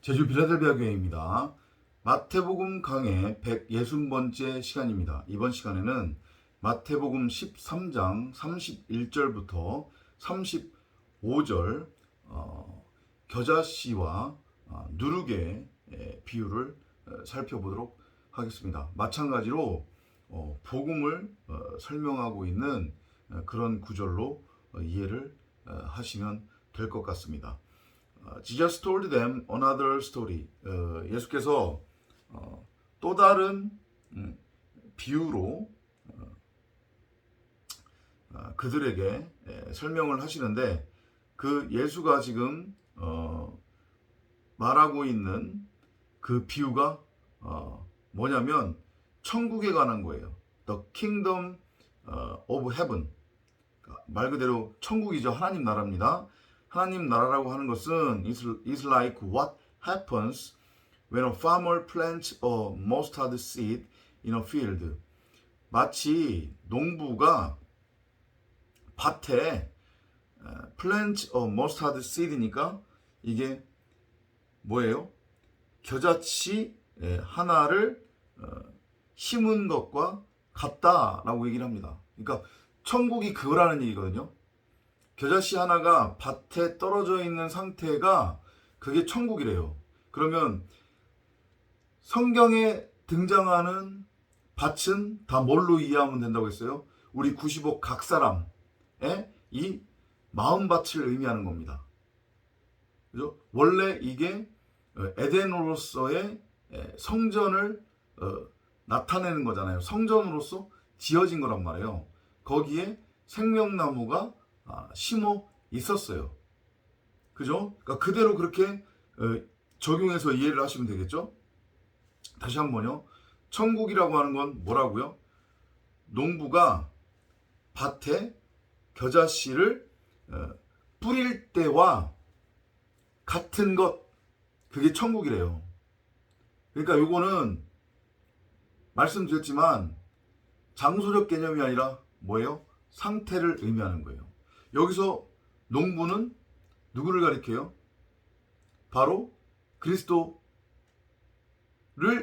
제주 빌라델비아 교회입니다. 마태복음 강해 160번째 시간입니다. 이번 시간에는 마태복음 13장 31절부터 35절 겨자씨와 누룩의 비유를 살펴보도록 하겠습니다. 마찬가지로 복음을 설명하고 있는 그런 구절로 이해를 하시면 될 것 같습니다. Jesus told them another story. 예수께서 또 다른 비유로 그들에게 설명을 하시는데, 그 예수가 지금 말하고 있는 그 비유가 뭐냐면 천국에 관한 거예요. The kingdom of heaven. 말 그대로 천국이죠. 하나님 나라입니다. 하나님 나라라고 하는 것은 is like what happens when a farmer plants a mustard seed in a field. 마치 농부가 밭에 plant a mustard seed니까 이게 뭐예요? 겨자씨 하나를 심은 것과 같다라고 얘기를 합니다. 그러니까 천국이 그거라는 얘기거든요. 겨자씨 하나가 밭에 떨어져 있는 상태가 그게 천국이래요. 그러면 성경에 등장하는 밭은 다 뭘로 이해하면 된다고 했어요? 우리 90억 각 사람의 이 마음밭을 의미하는 겁니다. 그죠? 원래 이게 에덴으로서의 성전을 나타내는 거잖아요. 성전으로서 지어진 거란 말이에요. 거기에 생명나무가 심어 있었어요. 그죠? 그러니까 그대로 그렇게 적용해서 이해를 하시면 되겠죠? 다시 한번요. 천국이라고 하는 건 뭐라고요? 농부가 밭에 겨자씨를 뿌릴 때와 같은 것, 그게 천국이래요. 그러니까 요거는 말씀드렸지만 장소적 개념이 아니라 뭐예요? 상태를 의미하는 거예요. 여기서 농부는 누구를 가리켜요? 바로 그리스도를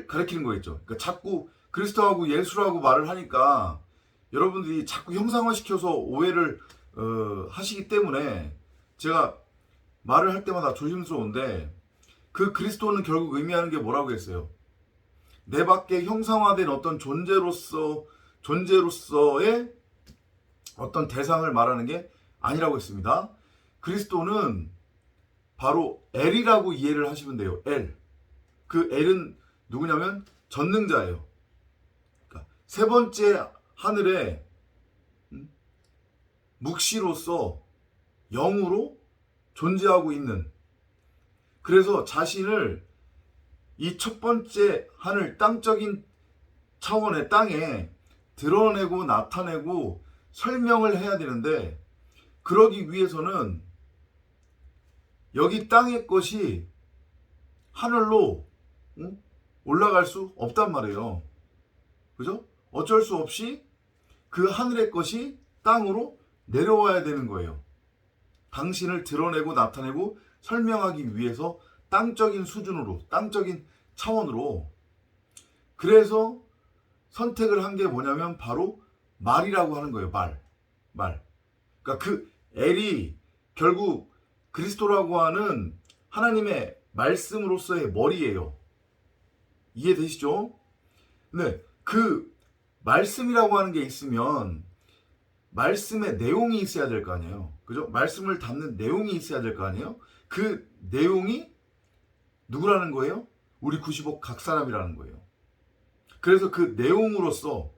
가리키는 거겠죠. 그러니까 자꾸 그리스도하고 예수라고 말을 하니까 여러분들이 자꾸 형상화시켜서 오해를 하시기 때문에 제가 말을 할 때마다 조심스러운데, 그 그리스도는 결국 의미하는 게 뭐라고 했어요? 내 밖에 형상화된 어떤 존재로서의 어떤 대상을 말하는 게 아니라고 했습니다. 그리스도는 바로 엘이라고 이해를 하시면 돼요. 엘. 그 엘은 누구냐면 전능자예요. 그러니까 세 번째 하늘에 묵시로서 영으로 존재하고 있는, 그래서 자신을 이 첫 번째 하늘, 땅적인 차원의 땅에 드러내고 나타내고 설명을 해야 되는데, 그러기 위해서는 여기 땅의 것이 하늘로 올라갈 수 없단 말이에요. 그죠? 어쩔 수 없이 그 하늘의 것이 땅으로 내려와야 되는 거예요. 당신을 드러내고 나타내고 설명하기 위해서 땅적인 수준으로, 땅적인 차원으로. 그래서 선택을 한 게 뭐냐면 바로 말이라고 하는 거예요. 말. 그러니까 그 엘이 결국 그리스도라고 하는 하나님의 말씀으로서의 머리예요. 이해되시죠? 네, 그 말씀이라고 하는 게 있으면 말씀의 내용이 있어야 될 거 아니에요. 그죠? 말씀을 담는 내용이 있어야 될 거 아니에요? 그 내용이 누구라는 거예요? 우리 90억 각 사람이라는 거예요. 그래서 그 내용으로서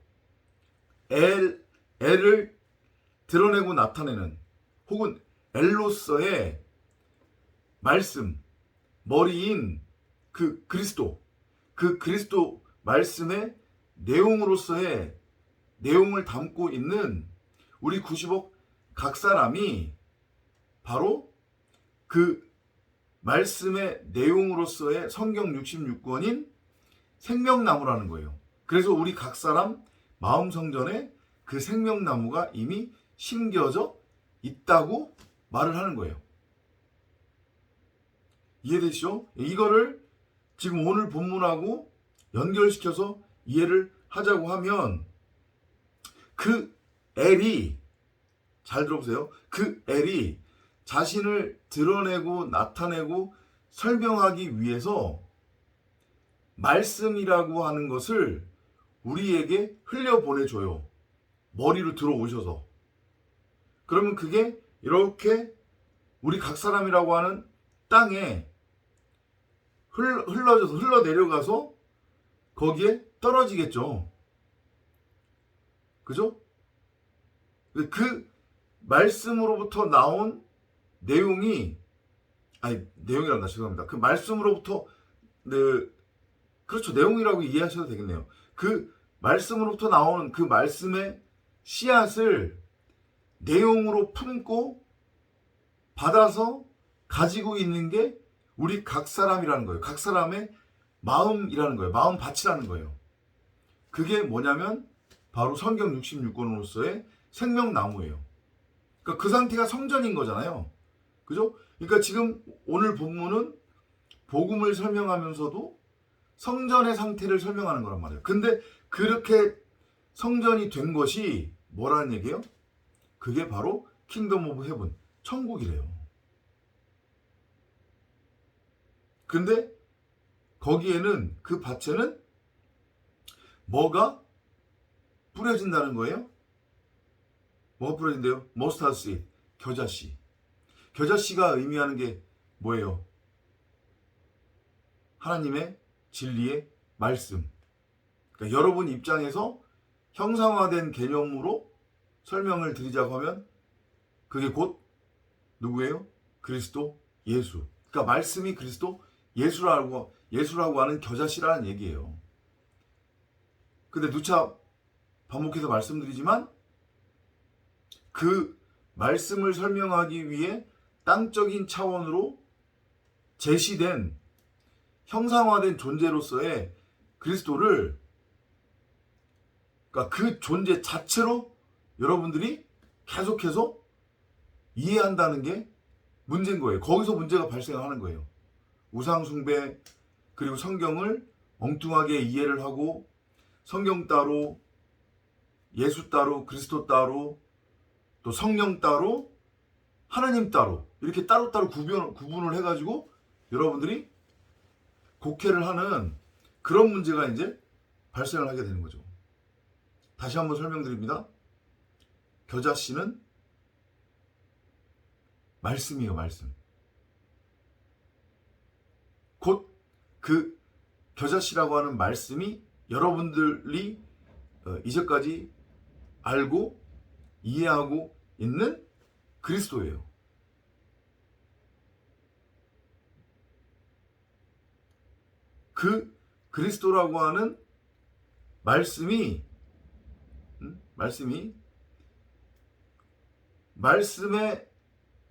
엘을 드러내고 나타내는, 혹은 엘로서의 말씀, 머리인 그 그리스도 말씀의 내용으로서의 내용을 담고 있는 우리 90억 각 사람이 바로 그 말씀의 내용으로서의 성경 66권인 생명나무라는 거예요. 그래서 우리 각 사람 마음 성전에 그 생명나무가 이미 심겨져 있다고 말을 하는 거예요. 이해되시죠? 이거를 지금 오늘 본문하고 연결시켜서 이해를 하자고 하면 그 엘이, 잘 들어보세요. 그 엘이 자신을 드러내고 나타내고 설명하기 위해서 말씀이라고 하는 것을 우리에게 흘려보내줘요. 머리로 들어오셔서. 그러면 그게 이렇게 우리 각 사람이라고 하는 땅에 흘러내려가서 거기에 떨어지겠죠. 그죠? 그 말씀으로부터 나온 내용이란다. 죄송합니다. 그 말씀으로부터, 네, 그렇죠. 내용이라고 이해하셔도 되겠네요. 그 말씀으로부터 나오는 그 말씀의 씨앗을 내용으로 품고 받아서 가지고 있는 게 우리 각 사람이라는 거예요. 각 사람의 마음이라는 거예요. 마음밭이라는 거예요. 그게 뭐냐면 바로 성경 66권으로서의 생명나무예요. 그러니까 그 상태가 성전인 거잖아요. 그죠? 그러니까 지금 오늘 본문은 복음을 설명하면서도 성전의 상태를 설명하는 거란 말이에요. 근데 그렇게 성전이 된 것이 뭐라는 얘기예요? 그게 바로 킹덤 오브 헤븐, 천국이래요. 근데 거기에는, 그 밭에는 뭐가 뿌려진다는 거예요? 뭐가 뿌려진대요? 머스타드 씨, 겨자씨. 겨자씨가 의미하는 게 뭐예요? 하나님의 진리의 말씀. 그러니까 여러분 입장에서 형상화된 개념으로 설명을 드리자고 하면 그게 곧 누구예요? 그리스도 예수. 그러니까 말씀이 그리스도 예수라고 하는 겨자씨라는 얘기예요. 근데 누차 반복해서 말씀드리지만 그 말씀을 설명하기 위해 땅적인 차원으로 제시된 형상화된 존재로서의 그리스도를, 그러니까 그 존재 자체로 여러분들이 계속해서 이해한다는 게 문제인 거예요. 거기서 문제가 발생하는 거예요. 우상숭배, 그리고 성경을 엉뚱하게 이해를 하고 성경 따로, 예수 따로, 그리스도 따로, 또 성령 따로, 하나님 따로, 이렇게 따로따로 구분을 해가지고 여러분들이 곡해를 하는 그런 문제가 이제 발생을 하게 되는 거죠. 다시 한번 설명드립니다. 겨자씨는 말씀이에요, 말씀. 곧 그 겨자씨라고 하는 말씀이 여러분들이 이제까지 알고 이해하고 있는 그리스도예요. 그 그리스도라고 하는 말씀이 말씀의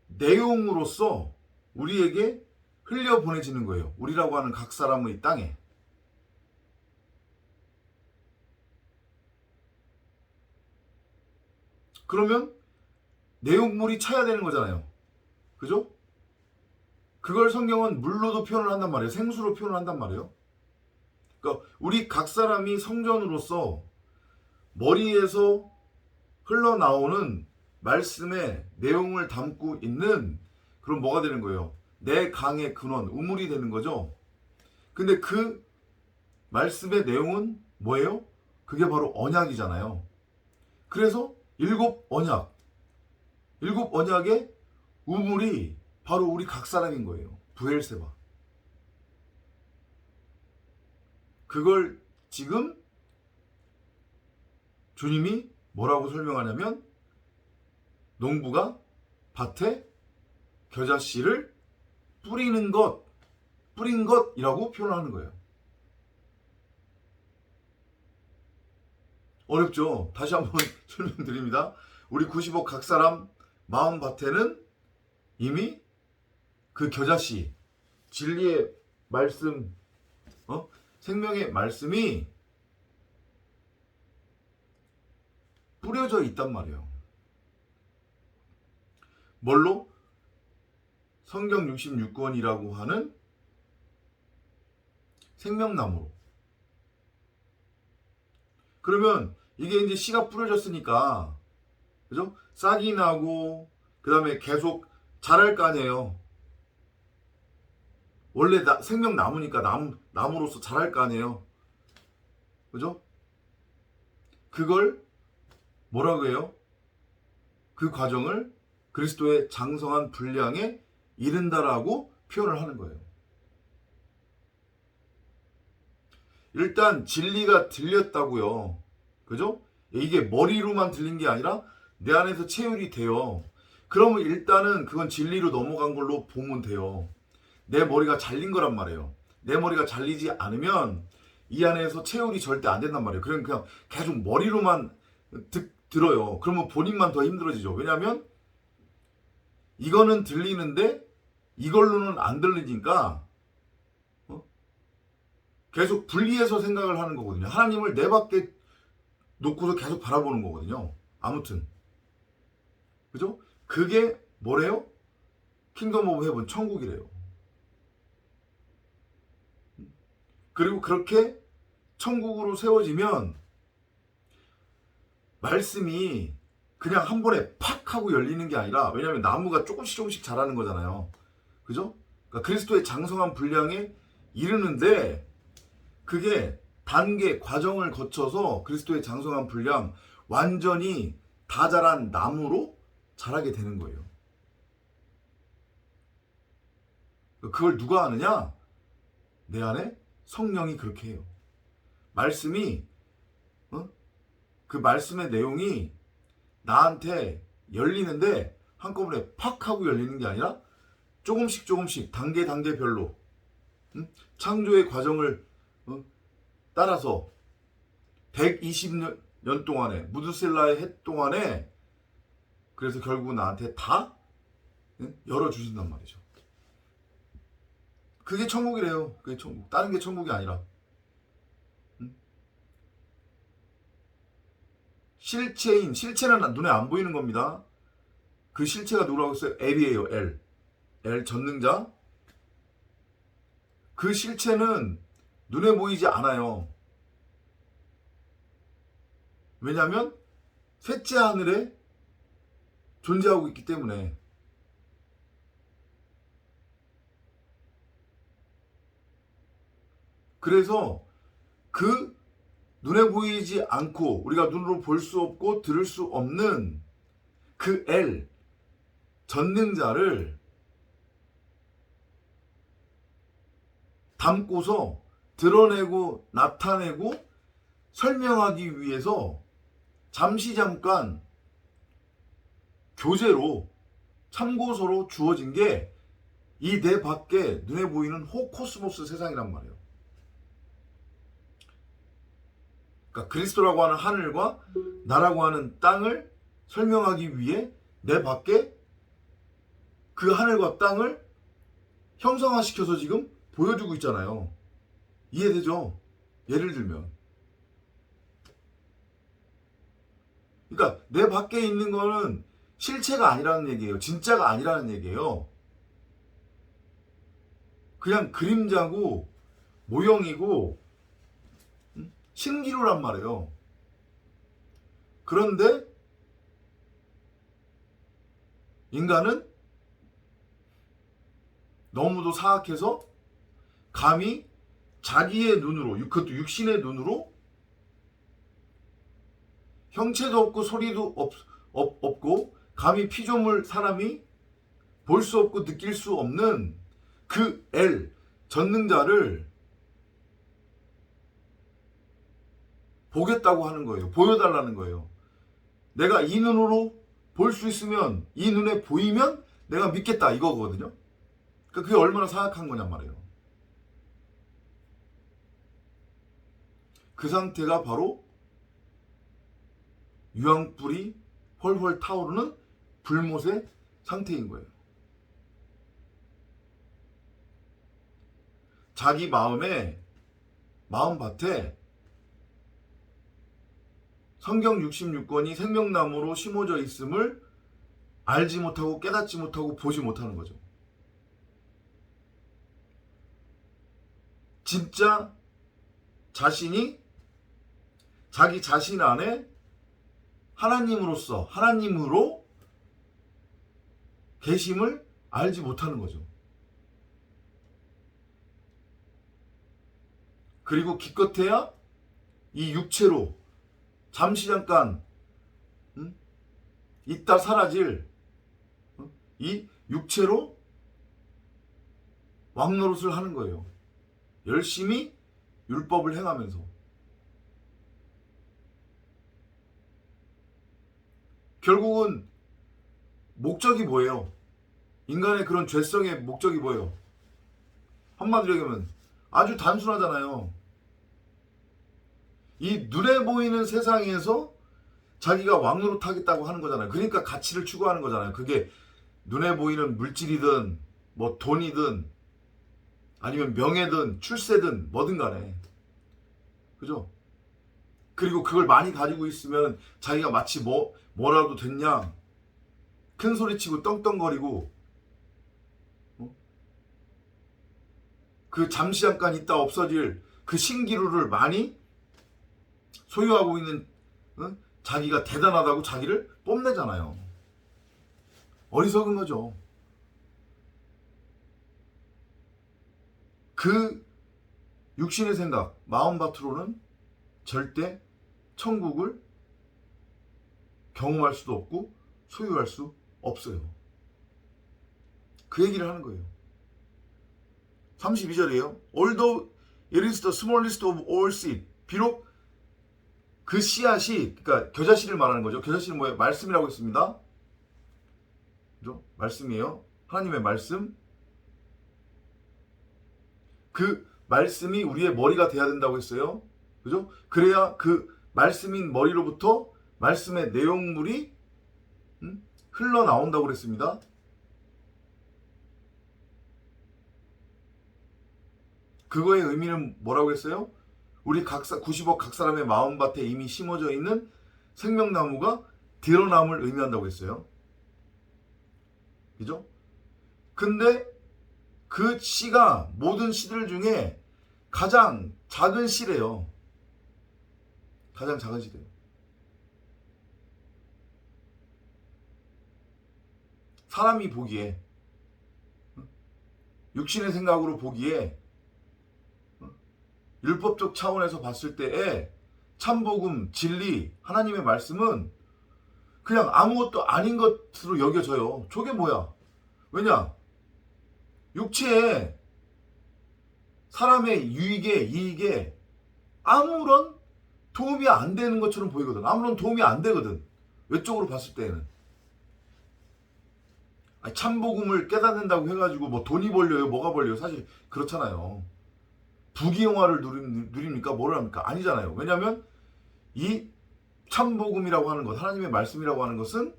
내용으로서 우리에게 흘려보내지는 거예요. 우리라고 하는 각 사람의 땅에. 그러면 내용물이 차야 되는 거잖아요. 그죠? 그걸 성경은 물로도 표현을 한단 말이에요. 생수로 표현을 한단 말이에요. 그러니까 우리 각 사람이 성전으로서 머리에서 흘러나오는 말씀의 내용을 담고 있는, 그럼 뭐가 되는 거예요? 내 강의 근원, 우물이 되는 거죠. 근데 그 말씀의 내용은 뭐예요? 그게 바로 언약이잖아요. 그래서 일곱 언약의 우물이 바로 우리 각 사람인 거예요. 브엘세바. 그걸 지금 주님이 뭐라고 설명하냐면 농부가 밭에 겨자씨를 뿌린 것이라고 표현하는 거예요. 어렵죠? 다시 한번 설명드립니다. 우리 90억 각 사람 마음밭에는 이미 그 겨자씨, 진리의 말씀, 생명의 말씀이 뿌려져 있단 말이에요. 뭘로? 성경 66권이라고 하는 생명나무로. 그러면 이게 이제 씨가 뿌려졌으니까, 그죠? 싹이 나고, 그 다음에 계속 자랄 거 아니에요. 원래 생명나무니까 나무로서 자랄 거 아니에요. 그죠? 그걸 뭐라고 해요? 그 과정을 그리스도의 장성한 분량에 이른다라고 표현을 하는 거예요. 일단 진리가 들렸다고요. 그죠? 이게 머리로만 들린 게 아니라 내 안에서 체휼이 돼요. 그러면 일단은 그건 진리로 넘어간 걸로 보면 돼요. 내 머리가 잘린 거란 말이에요. 내 머리가 잘리지 않으면 이 안에서 체휼이 절대 안 된단 말이에요. 그냥 계속 머리로만 들어요. 그러면 본인만 더 힘들어지죠. 왜냐하면 이거는 들리는데 이걸로는 안 들리니까 계속 분리해서 생각을 하는 거거든요. 하나님을 내 밖에 놓고서 계속 바라보는 거거든요. 아무튼 그죠? 그게 뭐래요? 킹덤 오브 헤븐, 천국이래요. 그리고 그렇게 천국으로 세워지면 말씀이 그냥 한 번에 팍 하고 열리는 게 아니라, 왜냐하면 나무가 조금씩 자라는 거잖아요. 그죠? 그러니까 그리스도의 장성한 분량에 이르는데 그게 단계, 과정을 거쳐서 그리스도의 장성한 분량, 완전히 다 자란 나무로 자라게 되는 거예요. 그걸 누가 하느냐? 내 안에 성령이 그렇게 해요. 말씀이 그 말씀의 내용이 나한테 열리는데 한꺼번에 팍 하고 열리는 게 아니라 조금씩 단계별로 창조의 과정을 따라서 120년 동안에, 무드셀라의 해 동안에, 그래서 결국 나한테 다 열어주신단 말이죠. 그게 천국이래요. 그게 천국. 다른 게 천국이 아니라. 실체는 눈에 안 보이는 겁니다. 그 실체가 누구라고 했어요? L이에요. L 전능자. 그 실체는 눈에 보이지 않아요. 왜냐하면 셋째 하늘에 존재하고 있기 때문에. 그래서 그 눈에 보이지 않고 우리가 눈으로 볼 수 없고 들을 수 없는 그 L, 전능자를 담고서 드러내고 나타내고 설명하기 위해서 잠깐 교재로, 참고서로 주어진 게 이 내 밖에 눈에 보이는 호코스모스 세상이란 말이에요. 그러니까 그리스도라고 하는 하늘과 나라고 하는 땅을 설명하기 위해 내 밖에 그 하늘과 땅을 형상화시켜서 지금 보여주고 있잖아요. 이해되죠? 예를 들면, 그러니까 내 밖에 있는 거는 실체가 아니라는 얘기예요. 진짜가 아니라는 얘기예요. 그냥 그림자고 모형이고 신기루란 말이에요. 그런데 인간은 너무도 사악해서 감히 자기의 눈으로, 그것도 육신의 눈으로, 형체도 없고 소리도 없고 감히 피조물 사람이 볼 수 없고 느낄 수 없는 그 L, 전능자를 보겠다고 하는 거예요. 보여달라는 거예요. 내가 이 눈으로 볼 수 있으면, 이 눈에 보이면 내가 믿겠다, 이거거든요. 그러니까 그게 얼마나 사악한 거냔 말이에요. 그 상태가 바로 유황불이 헐헐 타오르는 불못의 상태인 거예요. 자기 마음밭에 성경 66권이 생명나무로 심어져 있음을 알지 못하고 깨닫지 못하고 보지 못하는 거죠. 진짜 자신이 자기 자신 안에 하나님으로서 하나님으로 계심을 알지 못하는 거죠. 그리고 기껏해야 이 육체로 잠시 잠깐 있다 사라질 이 육체로 왕노릇을 하는 거예요. 열심히 율법을 행하면서. 결국은 목적이 뭐예요? 인간의 그런 죄성의 목적이 뭐예요? 한마디로 얘기하면 아주 단순하잖아요. 이 눈에 보이는 세상에서 자기가 왕노릇 하겠다고 하는 거잖아요. 그러니까 가치를 추구하는 거잖아요. 그게 눈에 보이는 물질이든 뭐 돈이든 아니면 명예든 출세든 뭐든 간에. 그죠? 그리고 그걸 많이 가지고 있으면 자기가 마치 뭐라도 됐냐 큰 소리치고 떵떵거리고 그 잠시 잠깐 있다 없어질 그 신기루를 많이 소유하고 있는 자기가 대단하다고 자기를 뽐내잖아요. 어리석은 거죠. 그 육신의 생각, 마음밭으로는 절대 천국을 경험할 수도 없고 소유할 수 없어요. 그 얘기를 하는 거예요. 32절이에요. Although it is the smallest of all seed. 비록 그 씨앗이, 그러니까 겨자씨를 말하는 거죠. 겨자씨는 뭐예요? 말씀이라고 했습니다. 그죠? 말씀이에요. 하나님의 말씀. 그 말씀이 우리의 머리가 돼야 된다고 했어요. 그죠? 그래야 그 말씀인 머리로부터 말씀의 내용물이 흘러나온다고 그랬습니다. 그거의 의미는 뭐라고 했어요? 우리 90억 각 사람의 마음밭에 이미 심어져 있는 생명나무가 드러남을 의미한다고 했어요. 그죠? 근데 그 씨가 모든 씨들 중에 가장 작은 씨래요. 가장 작은 씨래요. 사람이 보기에, 육신의 생각으로 보기에, 율법적 차원에서 봤을 때에 참복음, 진리, 하나님의 말씀은 그냥 아무것도 아닌 것으로 여겨져요. 저게 뭐야? 왜냐? 육체에 사람의 유익에 이익에 아무런 도움이 안 되는 것처럼 보이거든. 아무런 도움이 안 되거든. 외적으로 봤을 때는. 참복음을 깨닫는다고 해가지고 뭐 돈이 벌려요, 뭐가 벌려요. 사실 그렇잖아요. 부귀영화를 누립니까? 뭐를 합니까? 아니잖아요. 왜냐하면 이 참복음이라고 하는 것, 하나님의 말씀이라고 하는 것은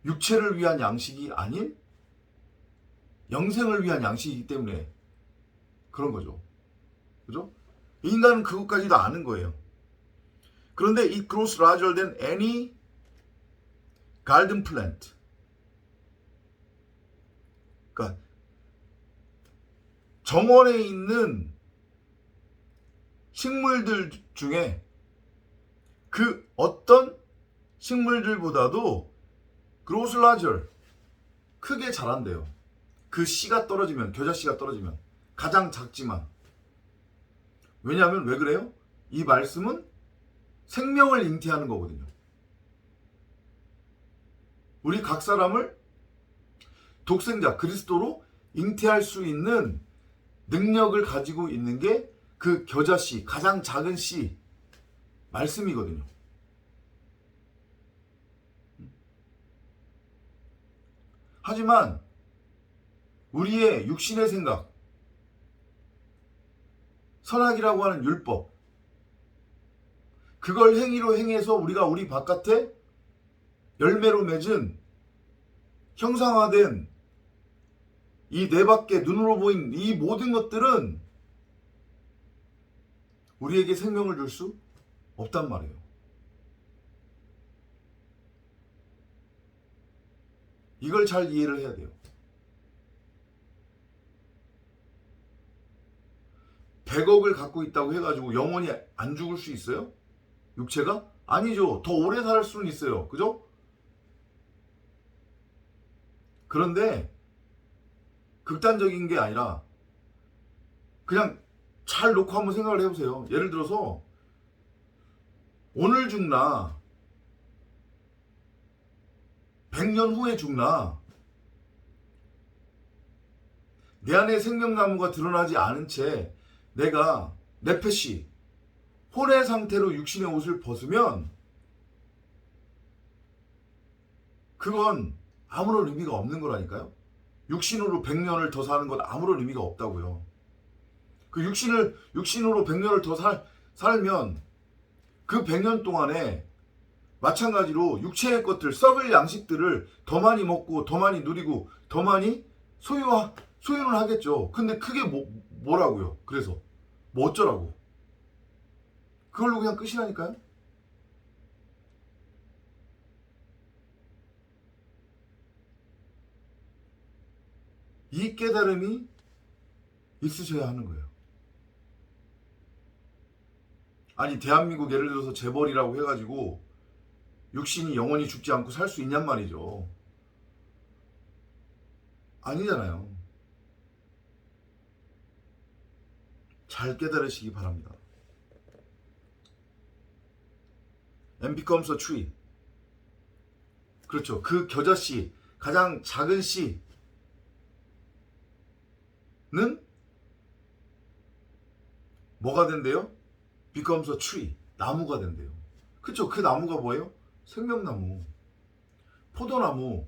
육체를 위한 양식이 아닌 영생을 위한 양식이기 때문에 그런 거죠. 그죠? 인간은 그것까지도 아는 거예요. 그런데 it grows larger than any garden plant. 그러니까 정원에 있는 식물들 중에 그 어떤 식물들보다도 grows larger, 크게 자란대요. 그 씨가 떨어지면, 겨자씨가 떨어지면 가장 작지만. 왜냐하면 왜 그래요? 이 말씀은 생명을 잉태하는 거거든요. 우리 각 사람을 독생자 그리스도로 잉태할 수 있는 능력을 가지고 있는 게 그 겨자씨, 가장 작은 씨 말씀이거든요. 하지만 우리의 육신의 생각, 선악이라고 하는 율법, 그걸 행위로 행해서 우리가 우리 바깥에 열매로 맺은 형상화된 이 내 밖에 눈으로 보인 이 모든 것들은 우리에게 생명을 줄 수 없단 말이에요. 이걸 잘 이해를 해야 돼요. 100억을 갖고 있다고 해가지고 영원히 안 죽을 수 있어요? 육체가? 아니죠. 더 오래 살 수는 있어요. 그죠? 그런데 극단적인 게 아니라 그냥 잘 놓고 한번 생각을 해보세요. 예를 들어서 오늘 죽나 100년 후에 죽나 내 안에 생명나무가 드러나지 않은 채 내가 네페시 혼의 상태로 육신의 옷을 벗으면 그건 아무런 의미가 없는 거라니까요. 육신으로 100년을 더 사는 건 아무런 의미가 없다고요. 그 육신으로 100년을 더 살면 그 100년 동안에 마찬가지로 육체의 것들, 썩을 양식들을 더 많이 먹고 더 많이 누리고 더 많이 소유는 하겠죠. 근데 그게 뭐라고요? 그래서 뭐 어쩌라고? 그걸로 그냥 끝이라니까요. 이 깨달음이 있으셔야 하는 거예요. 아니 대한민국 예를 들어서 재벌이라고 해가지고 육신이 영원히 죽지 않고 살 수 있냔 말이죠. 아니잖아요. 잘 깨달으시기 바랍니다. And becomes a tree. 그렇죠. 그 겨자씨, 가장 작은 씨는 뭐가 된대요? becomes a tree. 나무가 된대요. 그렇죠. 그 나무가 뭐예요? 생명나무. 포도나무.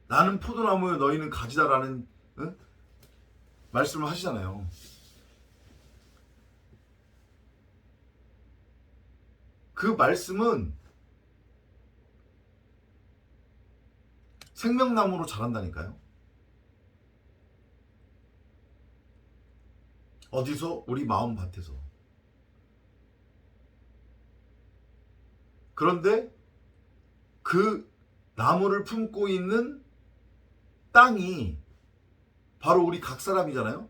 나는 포도나무에 너희는 가지다라는 응? 말씀을 하시잖아요. 그 말씀은 생명나무로 자란다니까요. 어디서? 우리 마음밭에서. 그런데 그 나무를 품고 있는 땅이 바로 우리 각 사람이잖아요.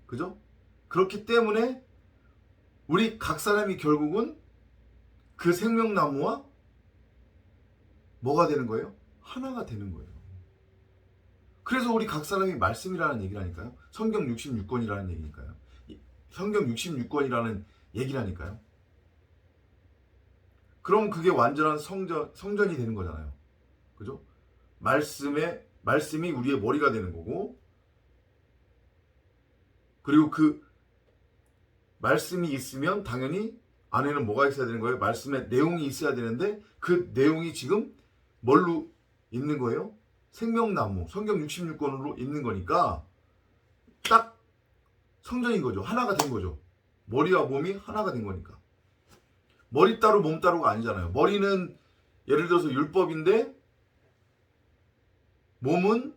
그죠? 그렇기 때문에 우리 각 사람이 결국은 그 생명나무와 뭐가 되는 거예요? 하나가 되는 거예요. 그래서 우리 각 사람이 말씀이라는 얘기라니까요. 성경 66권이라는 얘기니까요. 성경 66권이라는 얘기라니까요. 그럼 그게 완전한 성전이 되는 거잖아요. 그죠? 말씀이 우리의 머리가 되는 거고, 그리고 그 말씀이 있으면 당연히 안에는 뭐가 있어야 되는 거예요? 말씀의 내용이 있어야 되는데 그 내용이 지금 뭘로 있는 거예요? 생명나무, 성경 66권으로 있는 거니까 딱 성전인 거죠. 하나가 된 거죠. 머리와 몸이 하나가 된 거니까. 머리 따로 몸 따로가 아니잖아요. 머리는 예를 들어서 율법인데 몸은,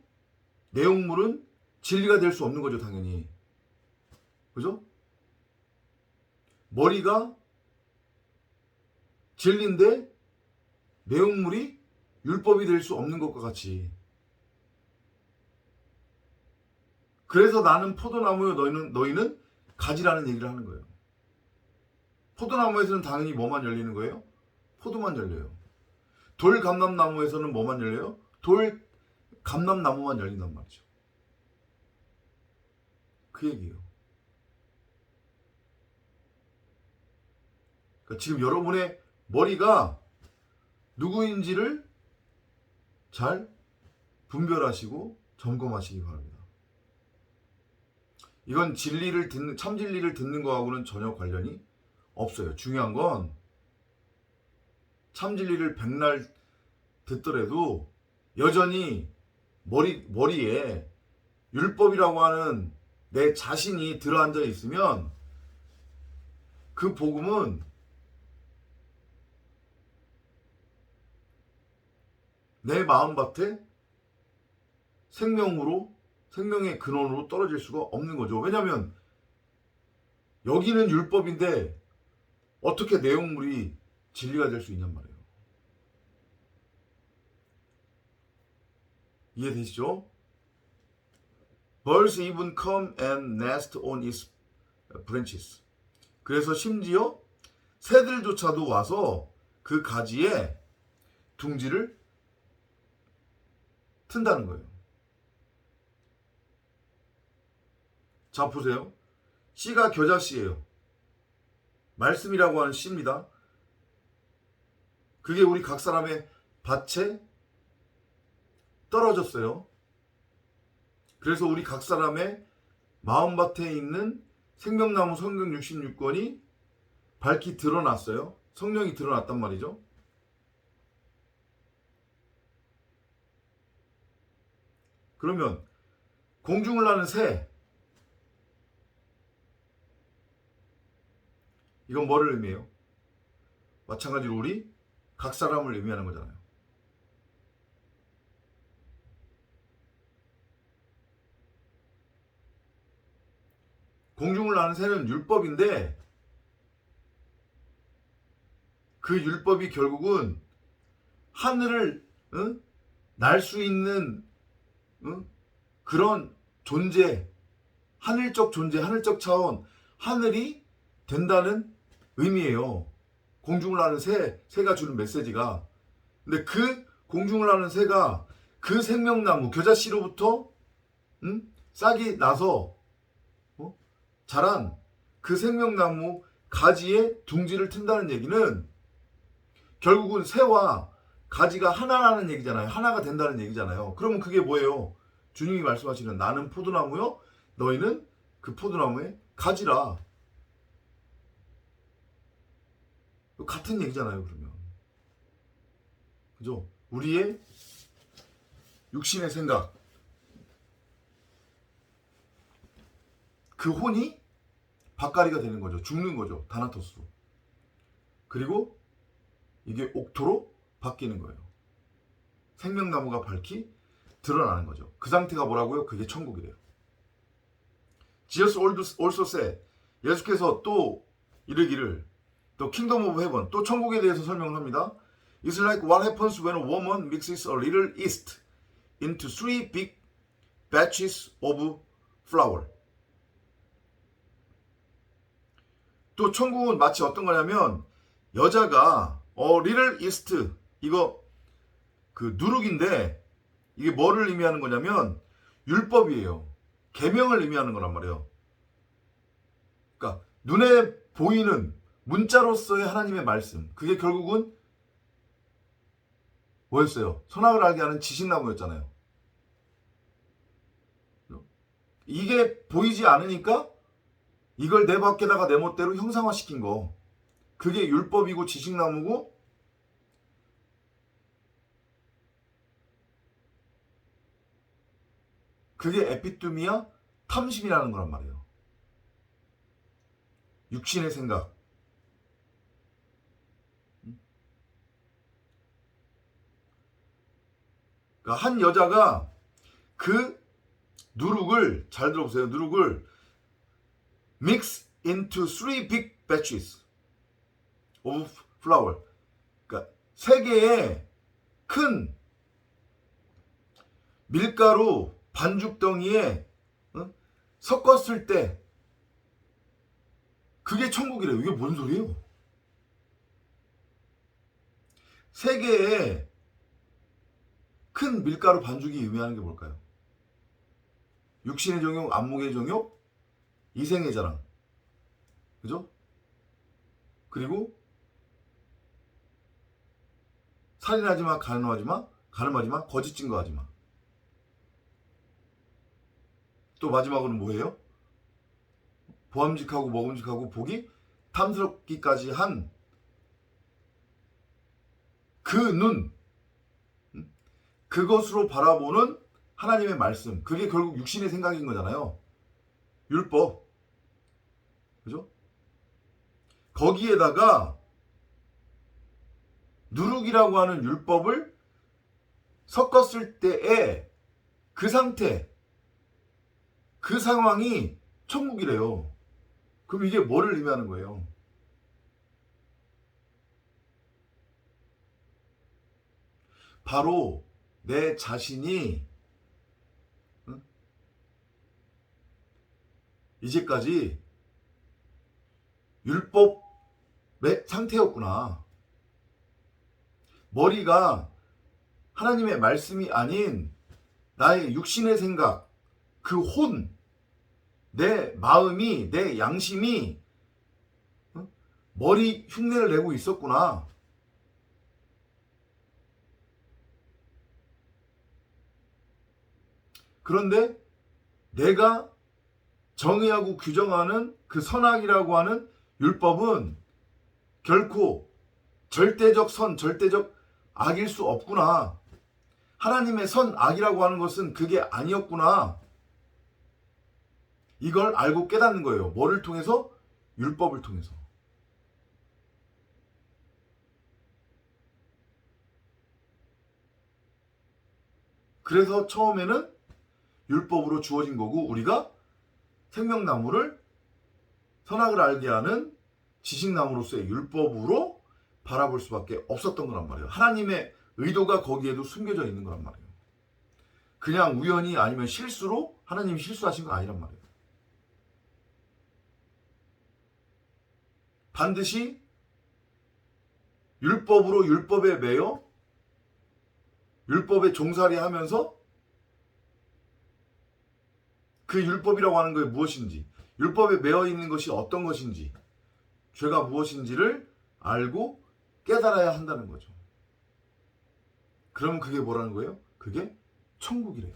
내용물은 진리가 될 수 없는 거죠, 당연히. 그죠? 머리가 진리인데 내용물이 율법이 될 수 없는 것과 같이. 그래서 나는 포도나무요, 너희는 가지라는 얘기를 하는 거예요. 포도나무에서는 당연히 뭐만 열리는 거예요? 포도만 열려요. 돌감람나무에서는 뭐만 열려요? 돌감람나무만 열린단 말이죠. 그 얘기예요. 그러니까 지금 여러분의 머리가 누구인지를 잘 분별하시고 점검하시기 바랍니다. 이건 참 진리를 듣는 거하고는 전혀 관련이 없어요. 중요한 건 참 진리를 백날 듣더라도 여전히 머리에 율법이라고 하는 내 자신이 들어앉아 있으면 그 복음은 내 마음밭에 생명의 근원으로 떨어질 수가 없는 거죠. 왜냐하면 여기는 율법인데 어떻게 내용물이 진리가 될 수 있냔 말이에요. 이해되시죠? Birds even come and nest on its branches. 그래서 심지어 새들조차도 와서 그 가지에 둥지를 튼다는 거예요. 자, 보세요. 씨가 겨자씨예요. 말씀이라고 하는 씨입니다. 그게 우리 각 사람의 밭에 떨어졌어요. 그래서 우리 각 사람의 마음밭에 있는 생명나무 성경 66권이 밝히 드러났어요. 성령이 드러났단 말이죠. 그러면 공중을 나는 새, 이건 뭐를 의미해요? 마찬가지로 우리 각 사람을 의미하는 거잖아요. 공중을 나는 새는 율법인데 그 율법이 결국은 하늘을 날 수 있는 그런 존재, 하늘적 존재, 하늘적 차원, 하늘이 된다는 의미예요. 공중을 나는 새가 주는 메시지가. 근데 그 공중을 나는 새가 그 생명나무, 겨자씨로부터 싹이 나서 자란 그 생명나무 가지에 둥지를 튼다는 얘기는 결국은 새와 가지가 하나라는 얘기잖아요. 하나가 된다는 얘기잖아요. 그러면 그게 뭐예요? 주님이 말씀하시는 나는 포도나무요, 너희는 그 포도나무의 가지라. 같은 얘기잖아요, 그러면. 그죠? 우리의 육신의 생각, 그 혼이 밭가리가 되는 거죠. 죽는 거죠. 다나토스로. 그리고 이게 옥토로 바뀌는 거예요. 생명나무가 밝히 드러나는 거죠. 그 상태가 뭐라고요? 그게 천국이래요. Jesus also said, 예수께서 또 이르기를, 또 kingdom of heaven, 또 천국에 대해서 설명을 합니다. It's like what happens when a woman mixes a little yeast into 3 big batches of flour. 또 천국은 마치 어떤 거냐면 여자가 little yeast, 이거 그 누룩인데 이게 뭐를 의미하는 거냐면 율법이에요. 계명을 의미하는 거란 말이에요. 그러니까 눈에 보이는 문자로서의 하나님의 말씀, 그게 결국은 뭐였어요? 선악을 알게 하는 지식나무였잖아요. 이게 보이지 않으니까 이걸 내 밖에다가 내 멋대로 형상화시킨 거, 그게 율법이고 지식나무고, 그게 에피뚜미야, 탐심이라는 거란 말이에요. 육신의 생각. 그러니까 한 여자가 그 누룩을, 잘 들어보세요. 누룩을 mix into 3 big batches of flour. 그러니까 3개의 큰 밀가루 반죽덩이에 섞었을 때 그게 천국이래요. 이게 뭔 소리예요? 3개의 큰 밀가루 반죽이 의미하는 게 뭘까요? 육신의 정욕, 안목의 정욕, 이생의 자랑. 그죠? 그리고 살인하지 마, 가늠하지 마, 거짓 증거하지 마. 또 마지막으로는 뭐예요? 보암직하고 먹음직하고 보기 탐스럽기까지 한 그 눈, 그것으로 바라보는 하나님의 말씀, 그게 결국 육신의 생각인 거잖아요. 율법. 그죠? 거기에다가 누룩이라고 하는 율법을 섞었을 때의 그 상태, 그 상황이 천국이래요. 그럼 이게 뭐를 의미하는 거예요? 바로 내 자신이 이제까지 율법의 상태였구나. 머리가 하나님의 말씀이 아닌 나의 육신의 생각, 그 혼, 내 마음이, 내 양심이 머리 흉내를 내고 있었구나. 그런데 내가 정의하고 규정하는 그 선악이라고 하는 율법은 결코 절대적 선, 절대적 악일 수 없구나. 하나님의 선, 악이라고 하는 것은 그게 아니었구나. 이걸 알고 깨닫는 거예요. 뭐를 통해서? 율법을 통해서. 그래서 처음에는 율법으로 주어진 거고, 우리가 생명나무를 선악을 알게 하는 지식나무로서의 율법으로 바라볼 수밖에 없었던 거란 말이에요. 하나님의 의도가 거기에도 숨겨져 있는 거란 말이에요. 그냥 우연히 아니면 실수로 하나님이 실수하신 건 아니란 말이에요. 반드시 율법으로 율법에 매여 율법에 종살이 하면서 그 율법이라고 하는 게 무엇인지, 율법에 매여 있는 것이 어떤 것인지, 죄가 무엇인지를 알고 깨달아야 한다는 거죠. 그러면 그게 뭐라는 거예요? 그게 천국이래요.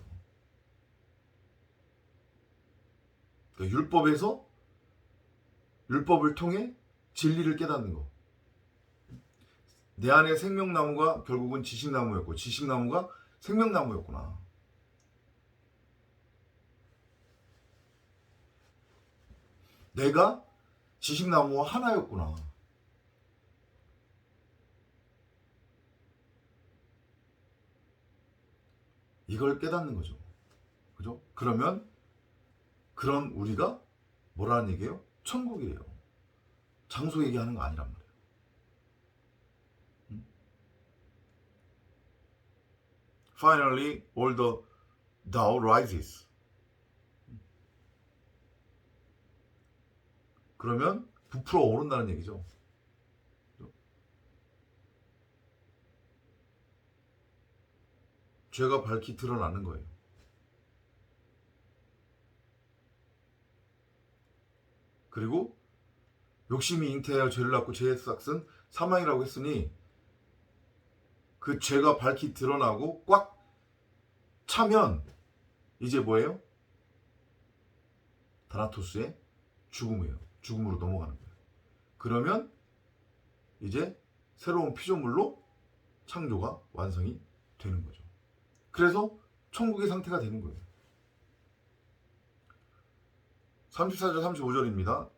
그러니까 율법에서 율법을 통해 진리를 깨닫는 거. 내 안에 생명나무가 결국은 지식나무였고 지식나무가 생명나무였구나. 내가 지식나무와 하나였구나. 이걸 깨닫는 거죠. 그죠? 그러면 그런 우리가 뭐라는 얘기예요? 천국이래요. 장소 얘기하는 거 아니란 말이에요. Finally, all the Tao rises. 그러면 부풀어 오른다는 얘기죠. 죄가 밝히 드러나는 거예요. 그리고 욕심이 잉태하여 죄를 낳고 죄의 싹은 사망이라고 했으니 그 죄가 밝히 드러나고 꽉 차면 이제 뭐예요? 다나토스의 죽음이에요. 죽음으로 넘어가는 거예요. 그러면 이제 새로운 피조물로 창조가 완성이 되는 거죠. 그래서 천국의 상태가 되는 거예요. 34절 35절입니다.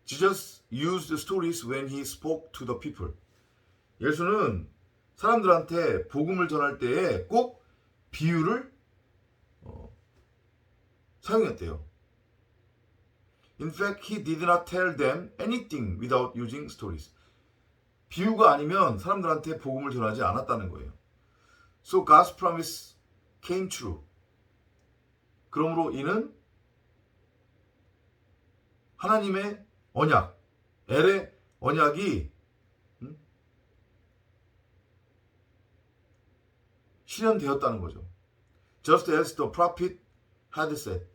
Jesus used stories when he spoke to the people. 예수는 사람들한테 복음을 전할 때에 꼭 비유를 사용했대요. In fact, he did not tell them anything without using stories. 비유가 아니면 사람들한테 복음을 전하지 않았다는 거예요. So God's promise came true. 그러므로 이는 하나님의 언약, 엘의 언약이 실현되었다는 거죠. Just as the prophet had said.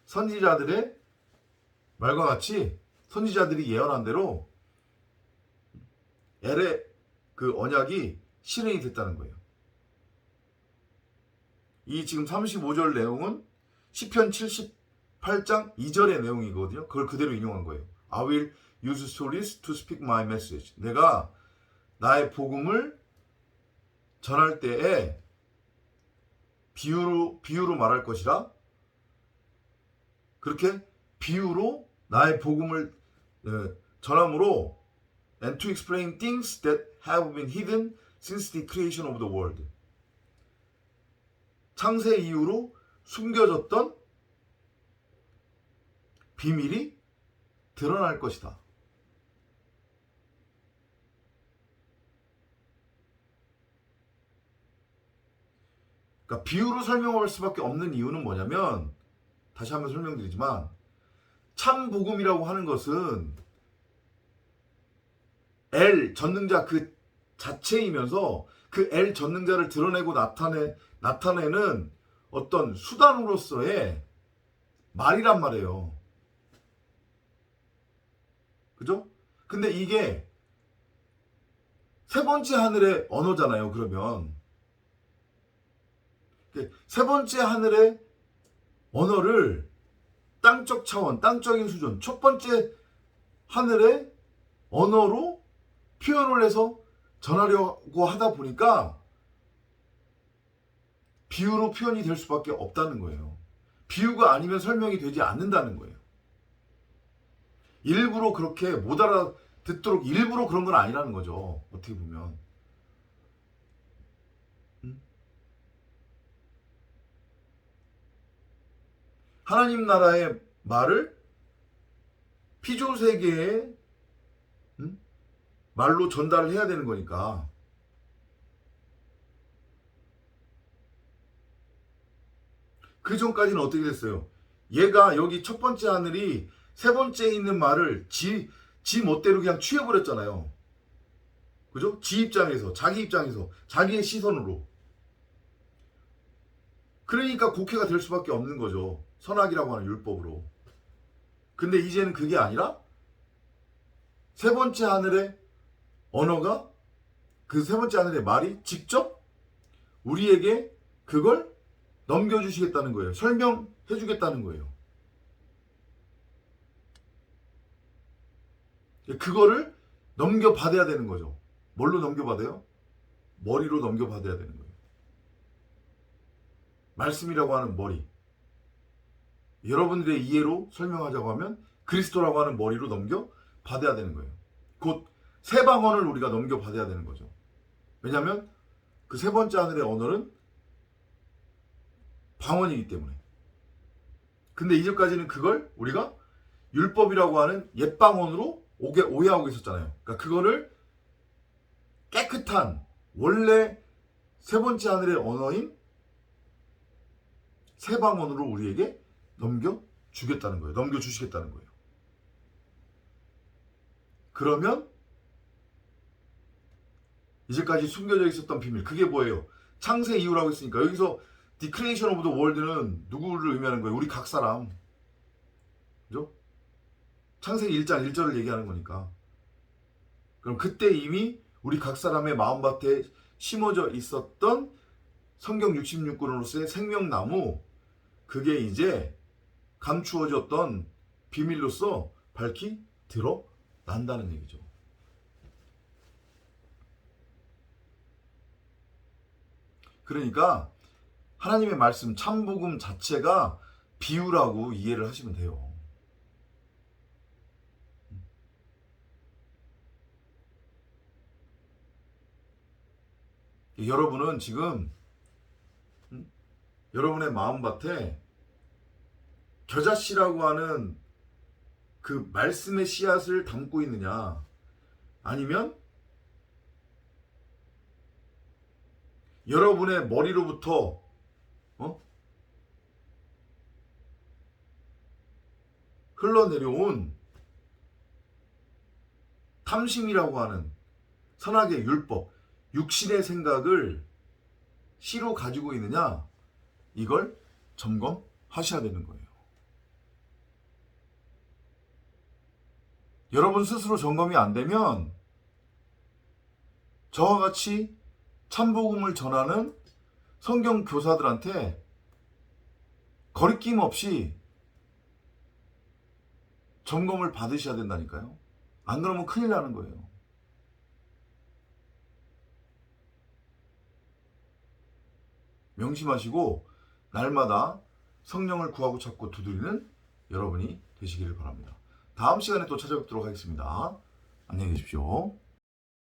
선지자들의 말과 같이 선지자들이 예언한 대로 엘의 그 언약이 실현이 됐다는 거예요. 이 지금 35절 내용은 시편 78장 2절의 내용이거든요. 그걸 그대로 인용한 거예요. I will use stories to speak my message. 내가 나의 복음을 전할 때에 비유로 말할 것이라. 그렇게 비유로 나의 복음을 전함으로 and to explain things that have been hidden since the creation of the world. 창세 이후로 숨겨졌던 비밀이 드러날 것이다. 그러니까 비유로 설명할 수밖에 없는 이유는 뭐냐면, 다시 한번 설명드리지만 참 복음이라고 하는 것은 L 전능자 그 자체이면서 그 L 전능자를 드러내고 나타내는 어떤 수단으로서의 말이란 말이에요. 그죠? 근데 이게 세 번째 하늘의 언어잖아요. 그러면 세 번째 하늘의 언어를 땅적 차원, 땅적인 수준, 첫 번째 하늘의 언어로 표현을 해서 전하려고 하다 보니까 비유로 표현이 될 수밖에 없다는 거예요. 비유가 아니면 설명이 되지 않는다는 거예요. 일부러 그렇게 못 알아듣도록 일부러 그런 건 아니라는 거죠. 어떻게 보면. 하나님 나라의 말을 피조세계의 말로 전달을 해야 되는 거니까. 그 전까지는 어떻게 됐어요? 얘가 여기 첫 번째 하늘이 세 번째에 있는 말을 지 멋대로 그냥 취해버렸잖아요. 그죠? 지 입장에서, 자기 입장에서, 자기의 시선으로. 그러니까 곡해가 될 수밖에 없는 거죠. 선악이라고 하는 율법으로. 근데 이제는 그게 아니라 세 번째 하늘의 언어가 그 세 번째 하늘의 말이 직접 우리에게 그걸 넘겨주시겠다는 거예요. 설명해 주겠다는 거예요. 그거를 넘겨받아야 되는 거죠. 뭘로 넘겨받아요? 머리로 넘겨받아야 되는 거예요. 말씀이라고 하는 머리. 여러분들의 이해로 설명하자고 하면 그리스도라고 하는 머리로 넘겨받아야 되는 거예요. 곧 세 방언을 우리가 넘겨받아야 되는 거죠. 왜냐하면 그 세 번째 하늘의 언어는 방언이기 때문에. 근데 이제까지는 그걸 우리가 율법이라고 하는 옛방언으로 오해하고 있었잖아요. 그러니까 그거를 깨끗한 원래 세 번째 하늘의 언어인 새 방언으로 우리에게 넘겨주겠다는 거예요. 넘겨주시겠다는 거예요. 그러면 이제까지 숨겨져 있었던 비밀, 그게 뭐예요? 창세 이후라고 했으니까 여기서 The creation of the world는 누구를 의미하는 거예요? 우리 각 사람. 그죠? 창세기 1장 1절을 얘기하는 거니까. 그럼 그때 이미 우리 각 사람의 마음밭에 심어져 있었던 성경 66권으로서의 생명나무, 그게 이제 감추어졌던 비밀로서 밝히 드러난다는 얘기죠. 그러니까 하나님의 말씀 참복음 자체가 비유라고 이해를 하시면 돼요. 여러분은 지금 여러분의 마음밭에 겨자씨라고 하는 그 말씀의 씨앗을 담고 있느냐, 아니면 여러분의 머리로부터 흘러내려온 탐심이라고 하는 선악의 율법, 육신의 생각을 씨로 가지고 있느냐, 이걸 점검하셔야 되는 거예요. 여러분 스스로 점검이 안 되면 저와 같이 참복음을 전하는 성경 교사들한테 거리낌 없이 점검을 받으셔야 된다니까요. 안 그러면 큰일 나는 거예요. 명심하시고 날마다 성령을 구하고 찾고 두드리는 여러분이 되시기를 바랍니다. 다음 시간에 또 찾아뵙도록 하겠습니다. 안녕히 계십시오.